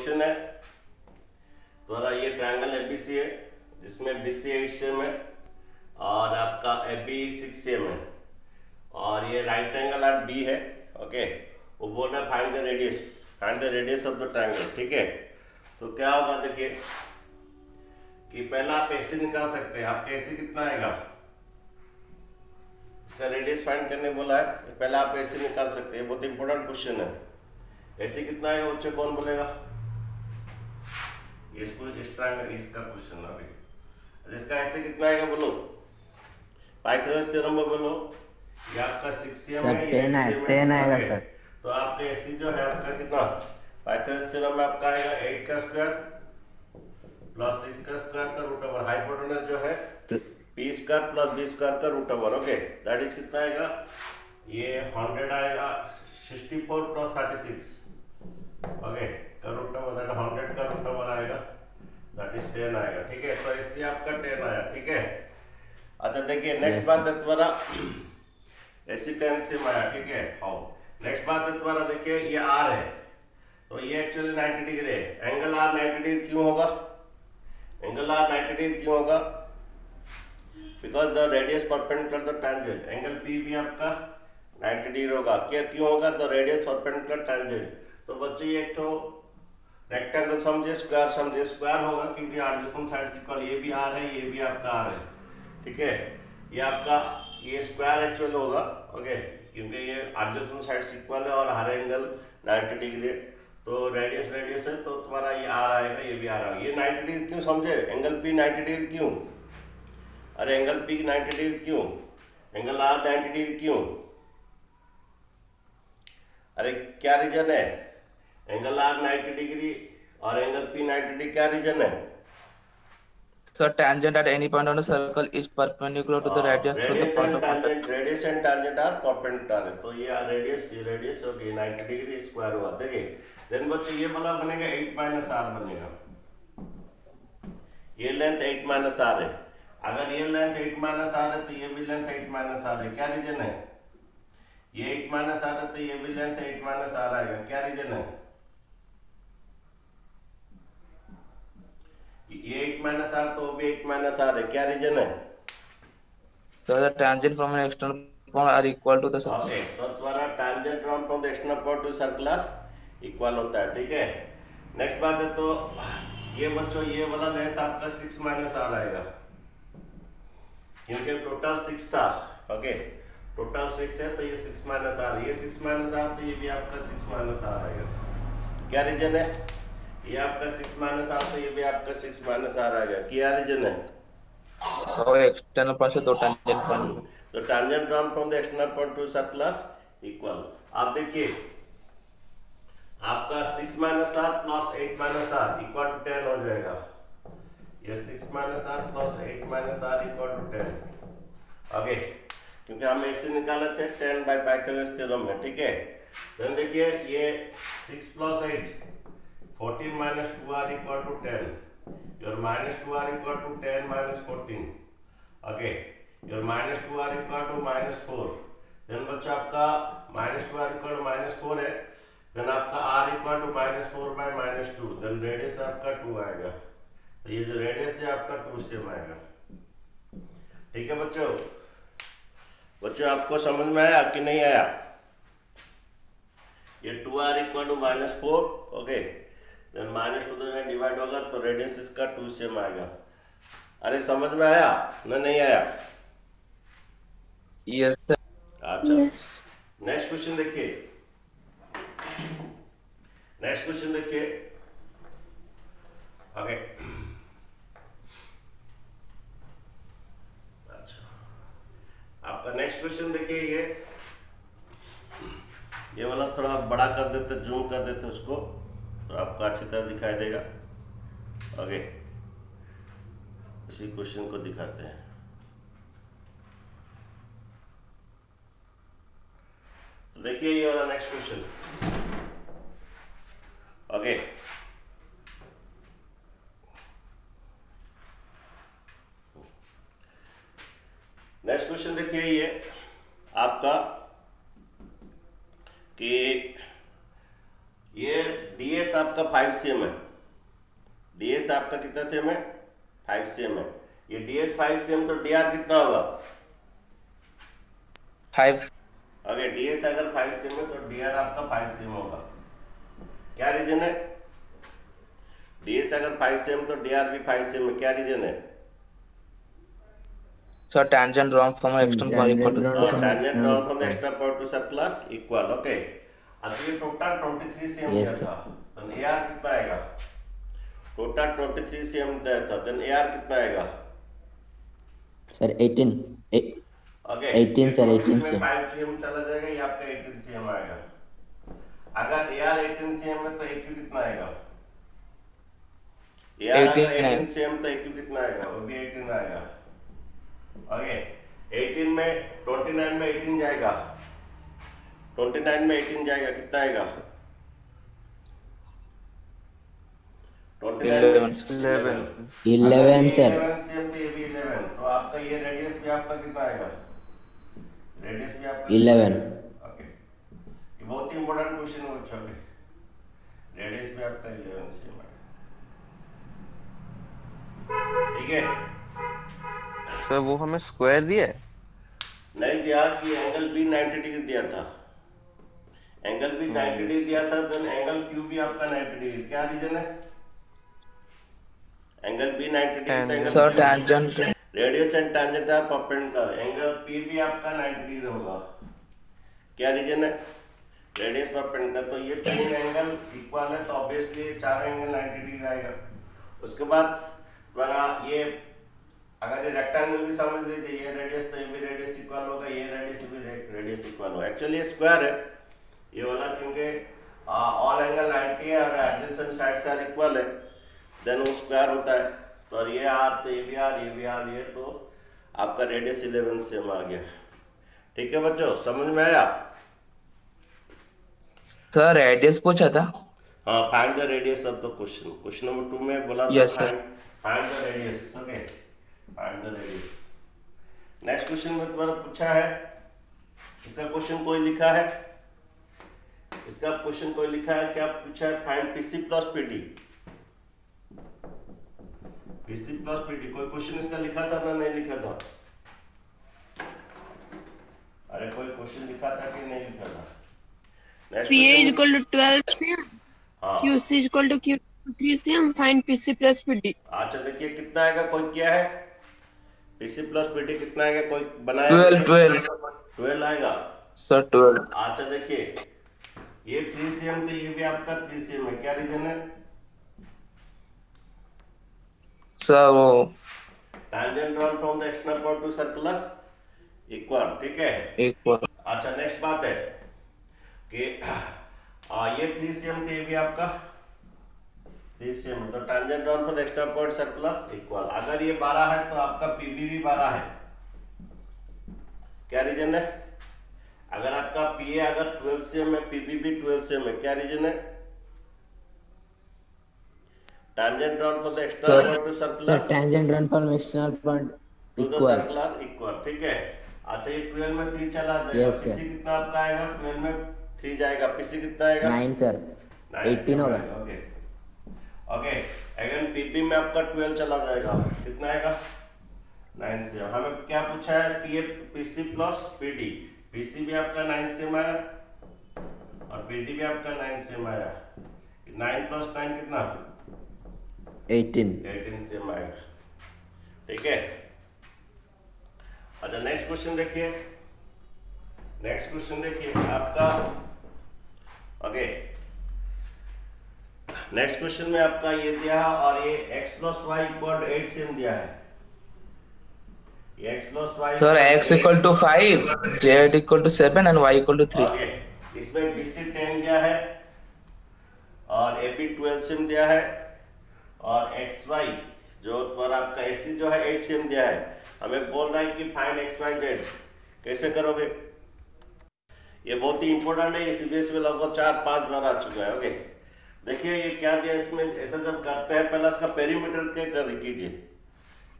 Question है द्वारा, ये ट्रायंगल एबीसी है जिसमें बीसी 8 सेम है और आपका एबी 6 सेम है और ये राइट एंगल एट बी है। ओके, वो बोल रहा है find the radius of the triangle. ठीक है, तो क्या होगा देखिए कि पहला आप एसी निकाल सकते हैं। आपका एसी कितना आएगा, इसका रेडियस फाइंड करने बोला है, पहला आप एसी निकाल सकते हैं। बहुत इंपॉर्टेंट क्वेश्चन है। एसी कितना आएगा बच्चों, कौन बोलेगा? इस ट्रायंगल इसका क्वेश्चन अभी, इसका एसी कितना आएगा बोलो, पाइथागोरस थ्योरम में बोलो। ये आपका 6 सेम है, ये 8 सेम है, 10 आएगा सर। तो आपका एसी जो है आपका कितना, पाइथागोरस थ्योरम में आपका आएगा 8 का स्क्वायर प्लस 6 का स्क्वायर का रूट ओवर, हाइपोटेनस जो है p square plus b square का root over. Okay, that is कितना आएगा, ये 100 आएगा, 64 प्लस 36 ओके का रूट ओवर, दैट 100 का रूट ओवर आएगा, दैट इज 10 आएगा। ठीक है, तो इससे आपका 10 आया। ठीक है, अच्छा देखिए नेक्स्ट बात है तुम्हारा ऐसी 10 से आया। ठीक है, हाउ नेक्स्ट बात है तुम्हारा, देखिए ये r है तो ये एक्चुअली 90 डिग्री है। एंगल r 90 डिग्री क्यों होगा, एंगल r 90 डिग्री क्यों होगा, because the radius perpendicular the tangent. Angle p भी आपका 90 डिग्री होगा। क्या क्यों होगा, द रेडियस परपेंडिकुलर टैंजेंट। तो बच्चों ये एक तो रेक्टेंगल समझे, स्क्वायर होगा क्योंकि एडजेसेंट साइड्स इक्वल, ये भी r है, ये भी आपका r है। ठीक है, ये आपका ये स्क्वायर एक्चुअल होगा। ओके, क्योंकि ये एडजेसेंट साइड्स इक्वल है और हर एंगल 90 डिग्री है, तो रेडियस है, तो तुम्हारा ये r आएगा, ये भी r आएगा। ये 90 डिग्री क्यों समझे, एंगल p 90 डिग्री क्यों, अरे एंगल p 90 डिग्री क्यों, एंगल r 90 डिग्री क्यों, अरे क्या रीजन है, एंगल r 90 डिग्री और एंगल p 90 डिग्री क्या रीजन है? So tangent at any point on a circle is perpendicular to the radius through the point of contact. Radius and tangent are perpendicular है, तो ये radius हो गई 90 degree square हुआ। देखिए देन बच्चों ये वाला बनेगा 8 माइनस r बनेगा, ये लेंथ 8 माइनस r है। अगर ये लेंथ 8 माइनस r है तो ये भी लेंथ 8 माइनस r है। क्या रीजन है, ये 8 माइनस r है तो ये भी लेंथ 8 माइनस r आएगा। क्या रीजन है, ये 8 माइनस r तो भी 8 माइनस r है। क्या रीजन है, So the tangent from an external point are equal to the circle. Okay, तो तुम्हारा tangent from the external point to circular equal होता है। ठीक है, नेक्स्ट बात है, तो ये बच्चों ये वाला लेंथ आपका 6 माइनस r आएगा क्योंकि टोटल 6 था। ओके, टोटल 6 है तो ये 6 माइनस r, ये 6 माइनस r तो ये भी आपका 6 माइनस r आएगा। क्या रीजन है, ये आपका 6 माइनस r तो ये भी आपका 6 माइनस r आएगा। क्या रीजन है, So external point से दो tangent point. तो tangent drawn from the external point to circular equal। आप देखिए आपका 6 minus r plus 8 minus r equal to 10 हो जाएगा। ये 6 minus r plus 8 minus r equal to 10। Okay, क्योंकि हम ऐसे निकाले थे 10 बाय पाइथागोरस थ्योरम में। ठीक है, देन देखिए ये 6 plus 8 14 minus 2r equal to 10, your minus 2r equal to 10 minus 14। okay, your minus 2r equal to minus 4। then बच्चा आपका minus 2r equal to minus 4 है, then आपका r equal to minus 4 by minus 2, then radius आपका 2 आएगा। तो ये जो radius है आपका 2 सेम आएगा। ठीक है बच्चों आपको समझ में आया कि नहीं आया, ये 2r equal to minus 4। Okay, then minus 2 से डिवाइड होगा तो रेडियस इसका 2 सेम आएगा। अरे समझ में आया ना, नहीं आया? Yes sir. अच्छा, नेक्स्ट क्वेश्चन देखिए, ओके। अच्छा, आपका नेक्स्ट क्वेश्चन देखिए, ये वाला थोड़ा बड़ा कर देते, जूम कर देते उसको, तो आपको अच्छी तरह दिखाई देगा। ओके, इसी क्वेश्चन को दिखाते हैं। तो देखिए ये वाला next question. Okay, next question देखिए ये आपका कि ये ds डीएस आपका 5 cm है, डीएस आपका कितना cm है? 5 cm है। ये डीएस 5 cm तो डीआर कितना होगा? 5। ओके, डीएस अगर 5 cm है तो डीआर आपका 5 cm होगा। क्या रीजन है? डीएस अगर 5 cm तो डीआर भी 5 cm है, क्या रीजन है? So tangent drawn from an external point equal to tangent drawn from the external point to circular equal, okay. अब ये टोटल 23 cm दिया था, तो AR कितना आएगा? टोटल 23 cm दिया था, देन AR कितना आएगा? सर 18 ओके, 18 सर 18 में cm 5 cm चला जाएगा, ये आपका 18 cm आएगा। अगर AR 18 cm है तो AQ कितना आएगा? AR अगर 18 cm तो AQ कितना आएगा? वो भी 18 आएगा। ओके, 18 में 29 में 18 जाएगा, 29 में 18 जाएगा, कितना आएगा? 11 सर 11 cm तो ये भी 11, तो आपका ये रेडियस भी आपका कितना आएगा? रेडियस भी आपका 11। ओके, ये बहुत ही इंपॉर्टेंट क्वेश्चन है बच्चों के। रेडियस भी आपका 11 cm है, ठीक है। सर वो हमें स्क्वायर दिया है? नहीं दिया, कि एंगल बी 90 डिग्री दिया था, एंगल बी 90 डिग्री दिया था, देन एंगल क्यू भी आपका 90 डिग्री। क्या रीजन है? Angle B 90 degree, sir tangent, radius and tangent are perpendicular, angle P भी आपका 90 डिग्री होगा। क्या रीजन है? रेडियस परपेंडिकुलर, तो ये तीन एंगल इक्वल है, तो ऑब्वियसली चार एंगल 90 डिग्री आएगा। उसके बाद द्वारा ये अगर ये रेक्टेंगल भी समझ लीजिए, ये रेडियस तो ये भी रेडियस इक्वल होगा, ये रेडियस भी रेडियस इक्वल होगा। एक्चुअली ये स्क्वायर है ये वाला, क्योंकि ऑल एंगल 90 है और एडजेसेंट साइड्स आर इक्वल है, देन वो स्क्वायर होता है। तो ये आर तो ये भी आर, ये भी आर, ये तो आपका रेडियस 11 cm आ गया। ठीक है बच्चों, समझ में आया? सर रेडियस पूछा था। हाँ, find the radius of the question, question number 2 में बोला था Yes, sir. Find the radius. Okay, find the radius. Next question में तुम्हारा पूछा है, इसका क्वेश्चन कोई लिखा है, इसका क्वेश्चन कोई लिखा है, क्या पूछा है? Find PC plus PD, PC plus PD. कोई क्वेश्चन इसका लिखा था ना नहीं लिखा था? अरे कोई क्वेश्चन लिखा था कि नहीं लिखा था? PA is equal to 12 cm, हाँ, QC is equal to Q 3 cm, find PC plus PD। अच्छा देखिए कितना आएगा, कोई क्या है? पीसी प्लस पीडी कितना आएगा, कोई बनाया? 12 आएगा सर 12। अच्छा देखिए, ये 3 cm तो ये भी आपका 3 cm है, क्या रीजन है? सर वो tangent drawn from the external point to circular equal, ठीक है। इक्वल। अच्छा नेक्स्ट बात है कि ये 3 cm तो ये भी आपका 3 cm, तो tangent drawn from the external point circular equal। अगर ये 12 है तो आपका पीबी भी 12 है, क्या रीजन है? अगर आपका पीए अगर 12 cm है, पीबी भी 12 cm है, क्या रीजन है? tangent drawn from the external point to circular tangent drawn from external point to the equal। circular equal, ठीक है। अच्छा ये 12 में 3 चला जाएगा, Yes, sir। पीसी कितना आपका आएगा? 12 में 3 जाएगा, पीसी कितना आएगा? 9 सर 18 होगा। ओके ओके, अगेन पीपी में आपका 12 चला जाएगा, कितना आएगा? 9 cm। हमें क्या पूछा है? पीए पीसी प्लस पीडी, पीसी भी आपका 9 cm आया और पीडी भी आपका 9 cm आया, 9 + 9 कितना? 18 cm आएगा, ठीक है। अच्छा नेक्स्ट क्वेश्चन देखिए, नेक्स्ट क्वेश्चन देखिए आपका, ओके नेक्स्ट क्वेश्चन में आपका ये दिया है और ये x + y = 8 cm दिया है, ये x + y sir x = 5, z = 7 and y = 3। Okay, इसमें BC 10 दिया है और AB 12 cm दिया है और XY जो पर आपका AC जो है 8 cm दिया है। हमें बोल रहा है कि फाइंड XYZ, कैसे करोगे? ये बहुत ही इंपॉर्टेंट है, सीबीएसई में लगभग 4-5 बार आ चुका है। ओके देखिए ये क्या दिया इसमें, ऐसा जब करते हैं पहले इसका पेरीमीटर के कर कीजिए,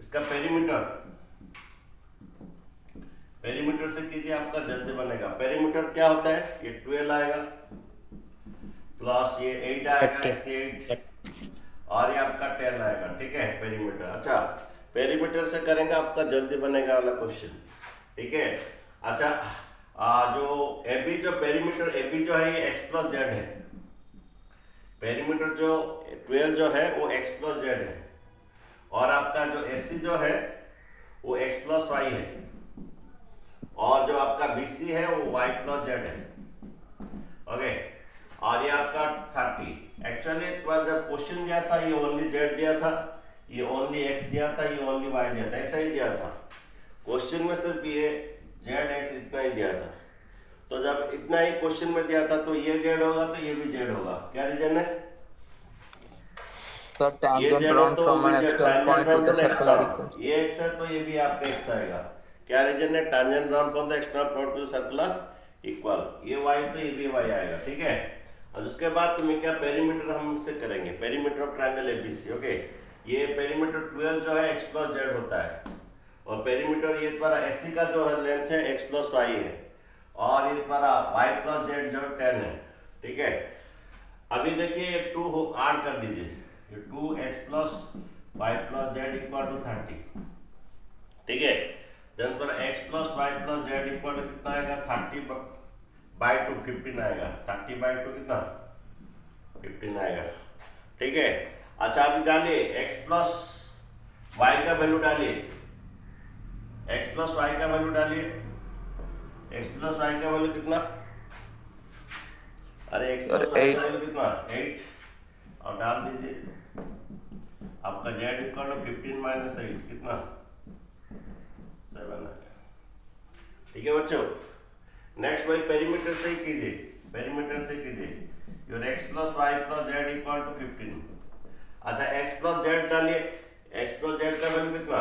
इसका पेरीमीटर से कीजिए, आपका जल्दी बनेगा। पेरीमीटर क्या होता है? ये 12 आएगा प्लस ये 8 आएगा, इससे 8 और ये आपका 10 आएगा। ठीक है, पेरीमीटर। अच्छा, पेरीमीटर से करेंगे आपका जल्दी बनेगा वाला क्वेश्चन। ठीक है। अच्छा, जो AB जो पेरीमीटर AB जो है ये x प्लस जेड है। पेरीमीटर जो 12 जो है वो x प्लस जेड है, और आपका जो SC जो है वो x प्लस वाई है, और जो आपका BC है वो y प्लस जेड है। ओके, और ये आपका 30। एक्चुअली जब क्वेश्चन दिया था ये ओनली जेड दिया था, ये ओनली x दिया था, ये ओनली y दिया था, ऐसा ही दिया था। क्वेश्चन में सिर्फ ये जेड x इतना ही दिया था। तो जब इतना ही क्वेश्चन में दिया था तो ये जेड होगा तो ये भी जेड होगा। क्या रीजन है? सर ये tangent जेड है drawn तो from भी an Z, external tangent point drawn to the from the circle are external। equal. ये x है तो ये भी आपका x आएगा। क्या रीजन है? tangent drawn from the external point to the circular equal। ये y तो ये भी y आएगा। ठीक है। और उसके बाद तुम्हें क्या पेरीमीटर हमसे करेंगे, perimeter of triangle ABC. Okay, ये पेरीमीटर 12 जो है x प्लस जेड होता है, और पेरीमीटर ये तुम्हारा एससी का जो है लेंथ है x प्लस वाई है, और ये तुम्हारा y प्लस जेड जो 10 है। ठीक है। अभी देखिए ये 2 ऐड कर दीजिए, ये 2x plus y plus z equal to 30। ठीक है। जब पर x plus y plus z equal to कितना आएगा? 30/2 15 आएगा। 30/2 कितना? 15 आएगा। ठीक है। अच्छा, अभी डालिए x प्लस वाई का वैल्यू डालिए, x प्लस वाई का वैल्यू डालिए। x प्लस वाई का वैल्यू कितना? अरे x प्लस वाई का वैल्यू कितना? 8, और डाल दीजिए आपका z इक्वल टू 15 माइनस 8 कितना? 7 आएगा। ठीक है बच्चों। नेक्स्ट वही पेरीमीटर से ही कीजिए, पेरीमीटर से कीजिए। Your x plus y plus z equal to 15। अच्छा, x प्लस जेड डालिए, x प्लस जेड का वैल्यू कितना?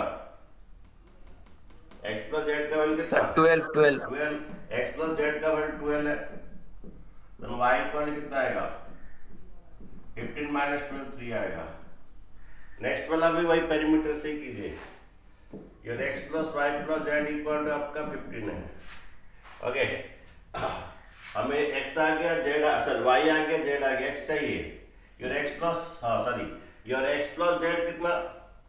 x प्लस जेड का वैल्यू कितना? 12। x प्लस जेड का वैल्यू 12 है, तो y इक्वल कितना आएगा? 15 माइनस 12 3 आएगा। नेक्स्ट वाला भी वही पेरीमीटर से ही कीजिए। Your x plus y plus z equal to आपका 15 है। ओके, हमें x आ गया, z सॉरी y आ गया, z आ गया, x चाहिए। Your x plus your x plus Z कितना?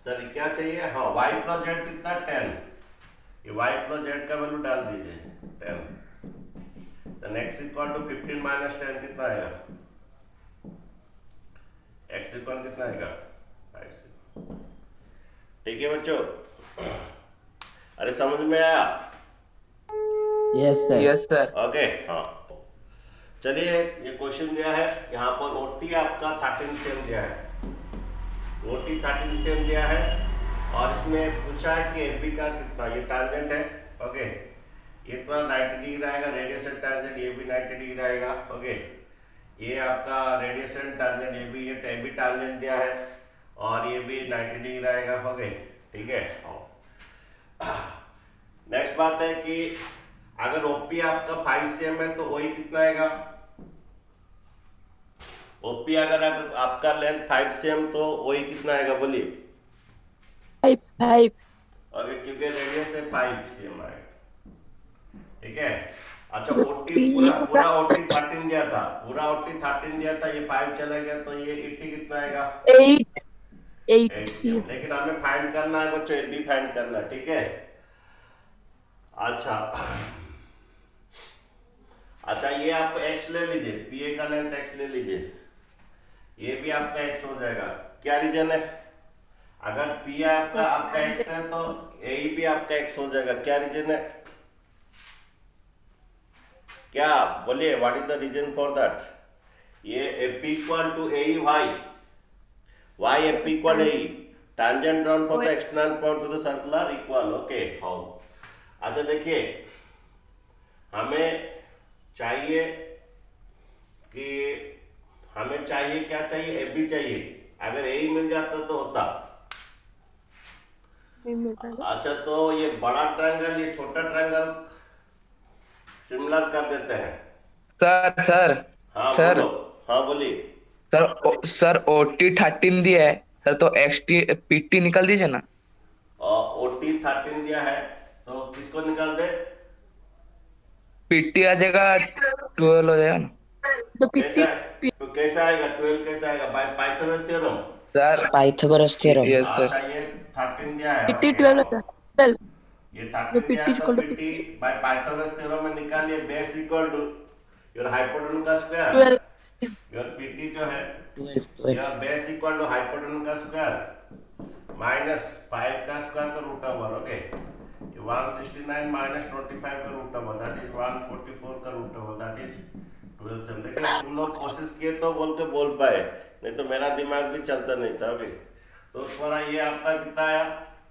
सॉरी क्या चाहिए? हाँ, y प्लस जेड कितना? 10। ये y प्लस जेड का वैल्यू डाल दीजिए 10। Then x equal to 15 minus 10 कितना आएगा? x इक्वल कितना आएगा? 5। ठीक है बच्चों, अरे समझ में आया? Yes sir. Yes sir. Okay. हाँ, चलिए ये क्वेश्चन दिया है यहाँ पर। OT आपका 13 सेम दिया है, OT 13 सेम दिया है, और इसमें पूछा है कि AB का कितना? ये टांजेंट है। ओके, ये तो 90 डिग्री आएगा, रेडियसन टांजेंट, ये भी 90 डिग्री आएगा। ओके, ये आपका रेडियसन टांजेंट, ये भी टांजेंट दिया है, और ये भी 90 डिग्री आएगा। ओके, ठीक है। नेक्स्ट बात है कि अगर OP आपका 5 cm है तो OE कितना आएगा? OP अगर आपका लेंथ 5 cm तो OE कितना आएगा? बोलिए। 5 ओके, क्योंकि रेडियस है 5 cm आएगा। ठीक है। अच्छा, पूरा OT 13 दिया था, पूरा OT 13 दिया था, ये 5 चला गया तो ये 80 कितना आएगा? 8 cm। लेकिन हमें फाइंड करना है बच्चों, AB फाइंड करना है। ठीक है। अच्छा, ये आप x ले लीजिए, PA का लेंथ x ले लीजिए, ये भी आपका x हो जाएगा। क्या रीजन है? अगर PA आपका x है तो AE भी आपका x हो जाएगा। क्या रीजन है? क्या बोलिए, what is the reason for that? ये AP equal to AE y AP equal AE, tangent drawn from the external point to the circular equal। Okay, how? अच्छा देखिए, हमें चाहिए क्या चाहिए? AB चाहिए। अगर AE मिल जाता तो होता। अच्छा, तो ये बड़ा ट्रायंगल, ये छोटा ट्रायंगल सिमिलर कर देते हैं। सर हाँ सर बोलो। हाँ बोलिए। सर OT 13 दिया है सर, तो PT निकाल दीजिए ना। और OT 13 दिया है तो किसको निकाल दे? PT आ जाएगा 12 हो जाएगा ना। तो कैसा PT तो कैसा आएगा 12 कैसा आएगा bye Pythagoras theorem? Sir Pythagoras theorem. yes sir. अच्छा ये 13 दिया है PT ओके 12 आओ होता है 12 ये जो 13 दिया PT है is तो equal to PT by Pythagoras theorem में निकालिए base equal to your hypotenuse का स्क्वायर 12 योर पीटी जो है 12 your base equal to hypotenuse का स्क्वायर माइनस 5 का स्क्वायर का रूट ओवर ओके 169 माइनस 25 का रूट ओवर दैट इज 144 का रूट ओवर दैट इज 12 से देखिए तुम लोग कोशिश किए तो बोल के बोल पाए नहीं तो मेरा दिमाग भी चलता नहीं था ओके तो तुम्हारा ये आपका कितना आया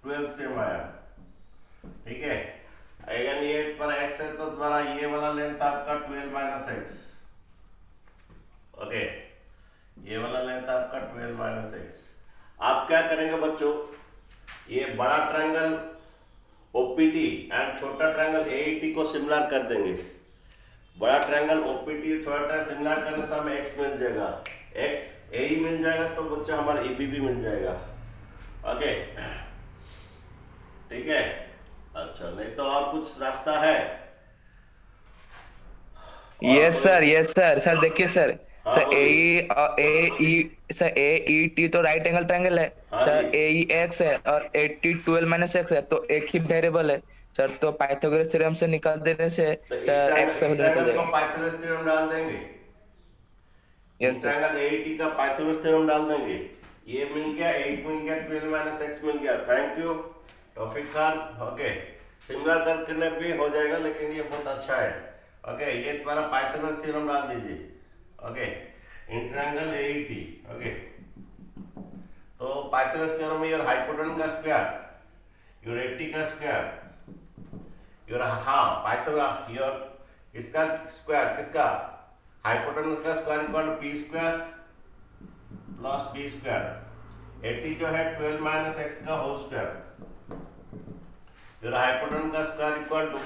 12 सेम आया ठीक है अगर ये पर x है तो तुम्हारा ये वाला लेंथ आपका 12 माइनस एक्स ओके ये वाला लेंथ आपका 12 माइनस एक्स आप क्या करेंगे बच्चों ये बड़ा ट्रायंगल OPT एंड छोटा ट्रायंगल AET को सिमिलर कर देंगे बड़ा ट्रायंगल OPT छोटा ट्रायंगल सिमिलर करने से हमें x मिल जाएगा x AE मिल जाएगा तो बच्चा हमारा EP भी मिल जाएगा ओके ठीक है अच्छा नहीं तो और कुछ रास्ता है yes sir सर देखिए सर हाँ, सर बोलिए। सर AET तो राइट एंगल ट्रायंगल है हाँ सर जी। AE x है और AT 12 माइनस x है तो एक ही वेरिएबल है सर तो पाइथागोरस थ्योरम से निकाल देने से तो इस x वैल्यू निकल ट्रायंगल को जाएगा पाइथागोरस थ्योरम डाल देंगे yes इस sir. ट्रायंगल AET का पाइथागोरस थ्योरम डाल देंगे ये मिल गया 8 मिल गया 12 माइनस x मिल गया thank you topic Khan okay similar करने भी हो जाएगा लेकिन ये बहुत अच्छा है ओके ये तुम्हारा पाइथागोरस थ्योरम डाल दीजिए okay in triangle AET okay तो पाइथागोरस थ्योरम में योर हाइपोटेन्यूज का स्क्वायर योर AT का स्क्वायर योर हाँ पाइथागोरस योर इसका स्क्वायर किसका हाइपोटेन्यूज का square equal to p square plus b square AT जो है 12 माइनस x का होल स्क्वायर योर हाइपोटेन्यूज का square equal to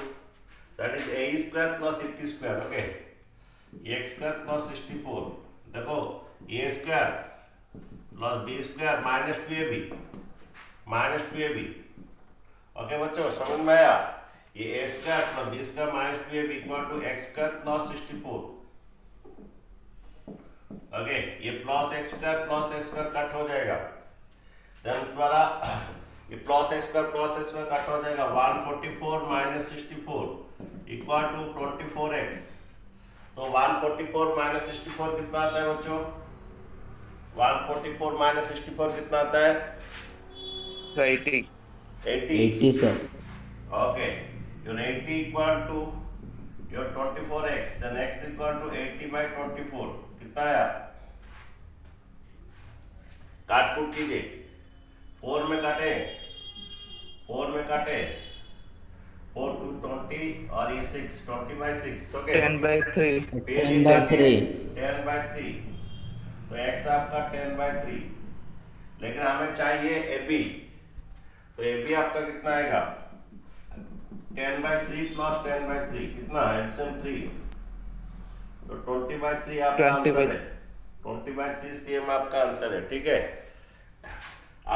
that is AE square plus ET square okay x square plus 64 देखो a square plus b square minus 2ab okay बच्चों समझ में आया ये a square plus b square minus 2ab equal to x square plus 64 okay ये plus x square cut हो जाएगा then तुम्हारा ये प्लस x स्क्वायर कट हो जाएगा 144 माइनस 64 इक्वल टू 24x तो 144 माइनस 64 कितना आता है बच्चों 144 माइनस 64 कितना आता है So 80 80 sir okay your 80 equal to your 24x then x equal to 80 by 24 कितना आया काट कूट कीजिए 4 में काटे 4 to 20 और ये 6 20 by 6 okay 10 by 3 10 by 3 10 by 3 तो x आपका 10 by 3 लेकिन हमें चाहिए AB तो AB आपका कितना आएगा 10 by 3 plus 10 by 3 कितना LCM 3 तो 20 by 3 आपका 20 by आंसर है 20 by 3 CM आपका आंसर है ठीक है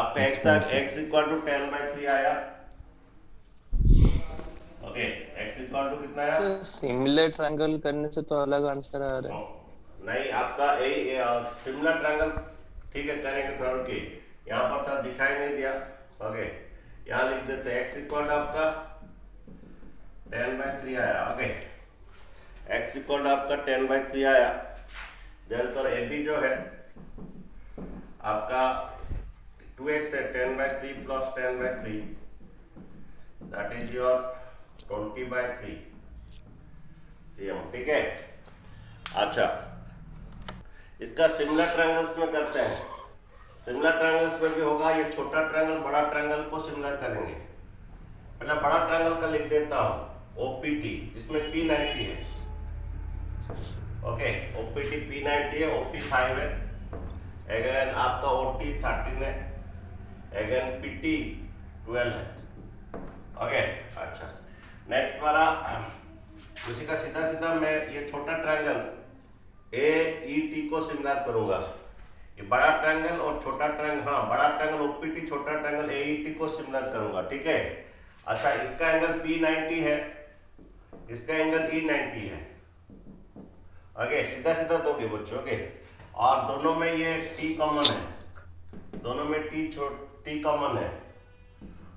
आपका x इक्वल टू 10 by 3 आया ओके x इक्वल टू कितना आया सिमिलर ट्रायंगल करने से तो अलग आंसर आ रहा है नहीं आपका सिमिलर ट्रायंगल ठीक है करेंगे थोड़ा के यहाँ पर था दिखाई नहीं दिया ओके यहाँ लिख देते हैं x इक्वल आपका 10 by 3 आया ओके x इक्वल आपका 10 by 3 आया देन पर AB जो है आपका 2x है 10 by 3 plus 10 by 3 that is your 20 by 3 CM ठीक है अच्छा इसका सिमिलर ट्रायंगल्स में करते हैं सिमिलर ट्रायंगल्स में भी होगा ये छोटा ट्रायंगल बड़ा ट्रायंगल को सिमिलर करेंगे मतलब बड़ा ट्रायंगल का लिख देता हूं OPT जिसमें P90 है ओके OPT P90 है OP5 है अगेन आपका OT 13 है अगेन PT 12 है ओके अच्छा नेक्स्ट हमारा उसी का सीधा सीधा मैं ये छोटा ट्रायंगल AET को सिमिलर करूंगा ये बड़ा ट्रायंगल और छोटा ट्रायंगल हाँ बड़ा ट्रायंगल OPT छोटा ट्रायंगल AET को सिमिलर करूंगा ठीक है अच्छा इसका एंगल P90 है इसका एंगल E90 है ओके सीधा सीधा दोगे बच्चों। ओके और दोनों में ये टी कॉमन है, दोनों में टी कॉमन है,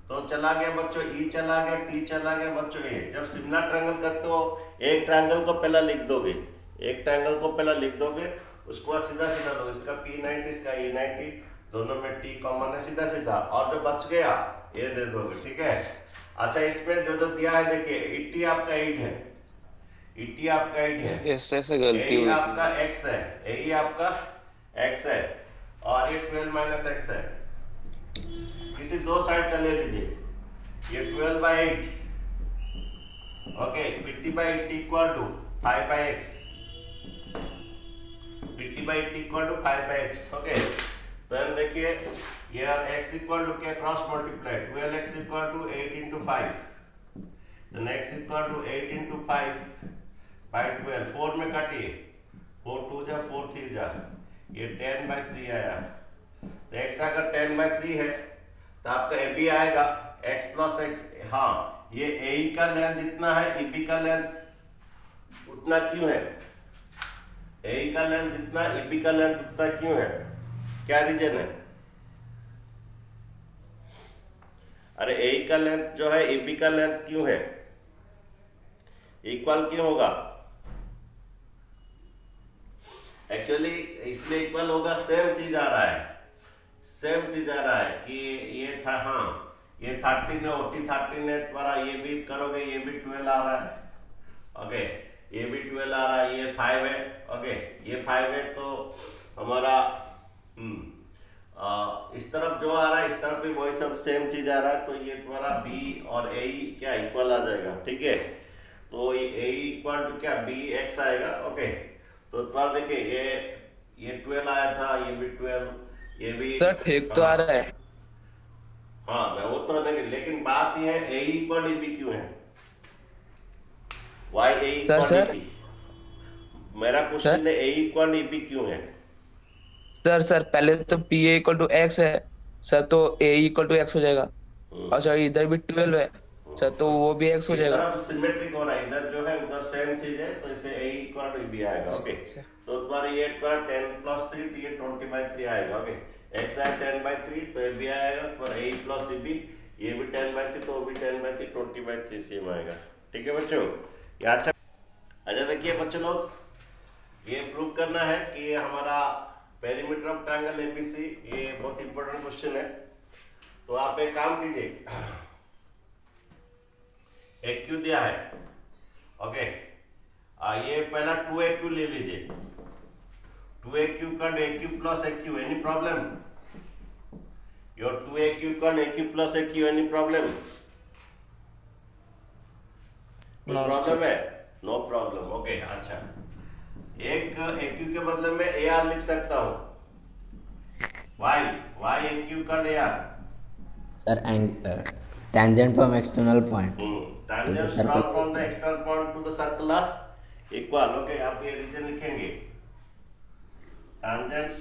तो चला गया बच्चों ई चला गया, टी चला गया बच्चों ए। जब सिमिलर ट्रायंगल करते हो एक ट्रायंगल को पहला लिख दोगे, एक ट्रायंगल को पहला लिख दोगे, उसको बाद सीधा सीधा दो, इसका P90 इसका E90, दोनों में टी कॉमन है, सीधा सीधा, और जो बच गया ये दे दोगे। ठीक है। अच्छा इसमें जो जो दिया है देखिए, ET आपका 8 है, ET आपका 8 है, ऐसे गलती AE हुई आपका x है, AE आपका x है, और ये 12 माइनस x है। किसी दो साइड का ले लीजिए, ये 12/8, okay, PT/8 equal to 5/x, PT/8 equal to 5/x। Okay तो देखिए ये x इक्वल टू क्या, cross multiply, 12x equal to 8 into 5, then x equal to 8 into 5 by 12, 4 में काटिए, 4 2 जा 4 3 जा, ये 10/3 आया। तो x अगर 10/3 है तो आपका AB आएगा x प्लस x। हाँ ये AE का लेंथ जितना है EB का लेंथ उतना क्यों है, AE का लेंथ जितना EB का लेंथ उतना क्यों है, क्या रीजन है? अरे AE का लेंथ जो है EB का लेंथ क्यों है, इक्वल क्यों होगा? एक्चुअली इसलिए इक्वल होगा, सेम चीज आ रहा है, सेम चीज आ रहा है कि ये था, हाँ ये 13 है, OT 13 है तुम्हारा, ये भी करोगे ये भी 12 आ रहा है। ओके ये भी 12 आ रहा है, ये 5 है। ओके ये 5 है तो हमारा इस तरफ जो आ रहा है इस तरफ भी वही सब सेम चीज आ रहा है, तो ये तुम्हारा B और AE क्या इक्वल आ जाएगा। ठीक है तो ये AE इक्वल टू क्या BX आएगा। ओके तो तुम्हारा देखिए ये 12 आया था, ये भी 12, ये भी सर ठीक तो आ रहा है। हाँ मैं वो तो नहीं, लेकिन बात ये है AE इक्वल EB क्यों है, Why AE इक्वल EB? मेरा क्वेश्चन है AE इक्वल EB क्यों है? सर पहले तो PA इक्वल टू x है सर, तो AE इक्वल टू x हो जाएगा, और सर इधर भी 12 है सर, तो वो भी x हो जाएगा। इस तरफ सिमेट्रिक हो रहा है, इधर जो है उधर सेम चीज है, तो इसे AE इक्वल टू EB आएगा। ओके तो तुम्हारा ये 10 प्लस 3 तो ये 20/3 आएगा। ओके x है 10/3 तो ये भी आएगा, पर AE प्लस EB ये भी 10/3 तो वो भी 10/3, 20/3 सेम आएगा। ठीक है बच्चों ये अच्छा। देखिए बच्चों लोग ये प्रूव करना है कि हमारा पेरीमीटर ऑफ ट्रायंगल ABC, ये बहुत इंपॉर्टेंट क्वेश्चन है। तो आप एक काम कीजिए, एक क्यू दिया है। ओके ये पहला 2AQ ले लीजिए, 2AQ का AQ plus AQ, any problem? Your 2AQ का AQ plus AQ, any problem? कोई प्रॉब्लम है? No problem. ओके अच्छा एक AQ के बदले में AR लिख सकता हूँ, y AQ का AR Sir, tangent from external point. tangent drawn from the external point to the circular equal। Okay आप ये रीजन लिखेंगे, tangents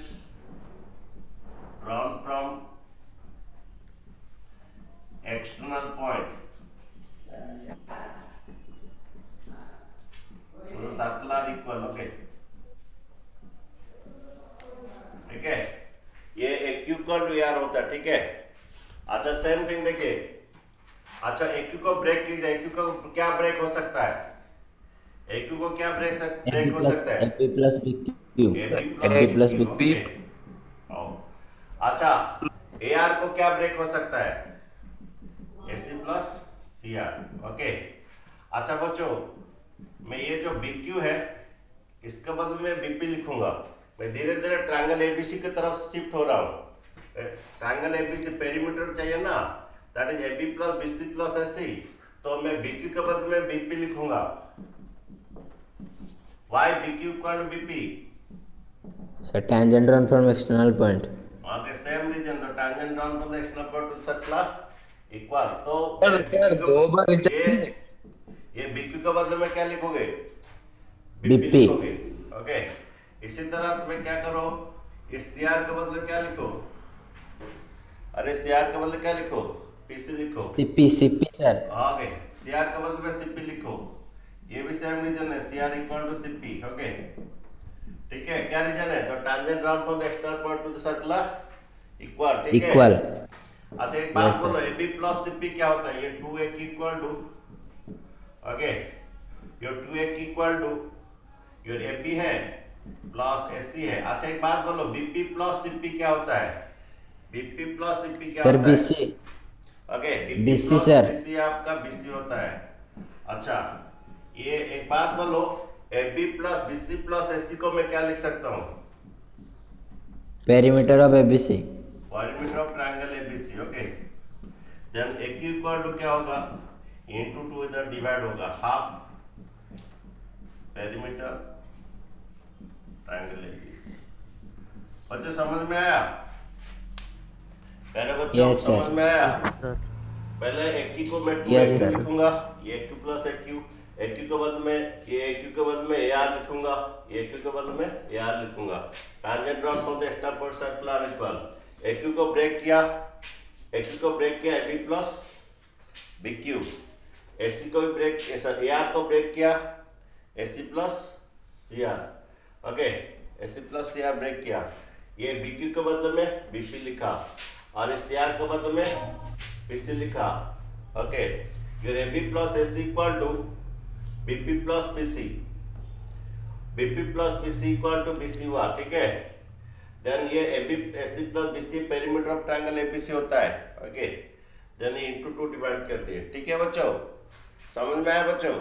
drawn from external point to the circular equal। Okay ठीक है ये AQ इक्वल टू AR होता है। ठीक है अच्छा सेम थिंग देखिए, अच्छा AQ को ब्रेक कीजिए, AQ को क्या ब्रेक हो सकता है, AQ को क्या ब्रेक हो सकता है? AP plus BQ, AP plus BQ। अच्छा AR को क्या ब्रेक हो सकता है? AC plus CR। ओके अच्छा बच्चों मैं ये जो BQ है इसके बदले में BP लिखूंगा। मैं धीरे धीरे ट्रायंगल ABC की तरफ शिफ्ट हो रहा हूँ। ट्रायंगल ABC पेरीमीटर चाहिए ना, that is AB plus BC plus AC, तो मैं BQ के बदले में BP लिखूंगा। Why BQ equal to BP? Sir, tangent drawn from external point. Okay same reason, तो tangent drawn from the external point to circular equal। तो sir दो बार ये BQ के बदले में क्या लिखोगे? BP लिखोगे। ओके इसी तरह तुम्हें क्या करो, इस CR के बदले क्या लिखो, अरे CR के बदले क्या लिखो? PC लिखो। CP sir. ओके CR के बदले में CP लिखो, ये भी सेम रीजन है, C R equal to C P. Okay ठीक है, क्या रीजन है? तो tangent drawn from the external point to the circular equal. ठीक है, इक्वल। अच्छा एक बात बोलो, A B plus C P क्या होता है? ये 2a equal to, okay your 2a equal to your A B है प्लस ए सी है। अच्छा एक बात बोलो, बीपी प्लस सी पी क्या होता है? बीपी प्लस सी पी क्या सर होता है? BC. Okay BC sir. BC आपका बीसी होता है। अच्छा ये एक बात बोलो, A B plus BC plus AC को मैं क्या लिख सकता हूँ? Perimeter of ABC. Perimeter of triangle ABC. Okay then A Q equal to क्या होगा? इनटू 2 इधर डिवाइड होगा, हाफ पेरीमीटर ट्रायंगल एबीसी। बच्चों समझ में आया? पहले बच्चों Yes, sir. समझ में आया? पहले एक क्यू को मैं 2 Yes, sir. लिखूंगा, ये क्यू प्लस एक क्यू के बदले में ये क्यू के बदले में ए आर लिखूंगा, ये क्यू के बदले में ए आर लिखूंगा। Tangent drawn from the external point circular equal, A Q को ब्रेक किया, ए क्यू को ब्रेक किया, A B plus B Q, A C को भी ब्रेक, सर ए आर को ब्रेक किया, A C plus C R. Okay A C plus C R break किया, ये बी क्यू के बदले में बी पी लिखा और इस सी आर के बदले में पी सी लिखा। Okay your A B plus A C equal to BP plus PC, BP plus PC equal to BC हुआ। ठीक है, देन ये AB AC plus BC perimeter of triangle ABC होता है। ओके देन ये into 2 divide कर दिए। ठीक है बच्चों, समझ में आया बच्चों?